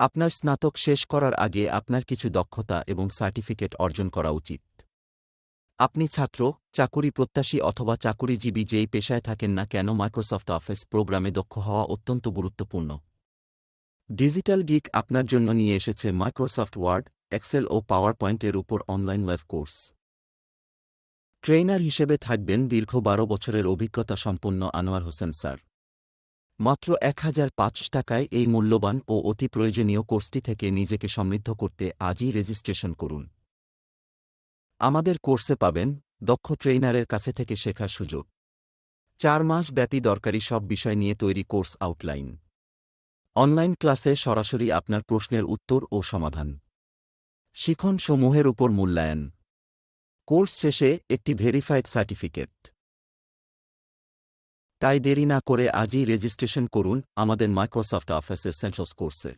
আপনার স্নাতক শেষ করার আগে আপনার কিছু দক্ষতা এবং সার্টিফিকেট অর্জন করা উচিত। আপনি ছাত্র, চাকুরি প্রত্যাশী অথবা চাকুরিজীবী যেই পেশায় থাকেন না কেন, মাইক্রোসফট অফিস প্রোগ্রামে দক্ষ হওয়া অত্যন্ত গুরুত্বপূর্ণ। ডিজিটাল গিক আপনার জন্য নিয়ে এসেছে মাইক্রোসফট ওয়ার্ড, এক্সেল ও পাওয়ার পয়েন্টের উপর অনলাইন ওয়েব কোর্স। ট্রেইনার হিসেবে থাকবেন দীর্ঘ ১২ বছরের অভিজ্ঞতা সম্পন্ন আনোয়ার হোসেন স্যার। মাত্র ১,০০৫ টাকায় এই মূল্যবান ও অতি প্রয়োজনীয় কোর্সটি থেকে নিজেকে সমৃদ্ধ করতে আজই রেজিস্ট্রেশন করুন। আমাদের কোর্সে পাবেন দক্ষ ট্রেইনারের কাছে থেকে শেখার সুযোগ, ৪ মাস ব্যাপী দরকারি সব বিষয় নিয়ে তৈরি কোর্স আউটলাইন, অনলাইন ক্লাসে সরাসরি আপনার প্রশ্নের উত্তর ও সমাধান, শিখনসমূহের উপর মূল্যায়ন, কোর্স শেষে একটি ভেরিফাইড সার্টিফিকেট। তাই দেরি না করে আজই রেজিস্ট্রেশন করুন আমাদের মাইক্রোসফট অফিস এসেনশিয়ালস কোর্সে।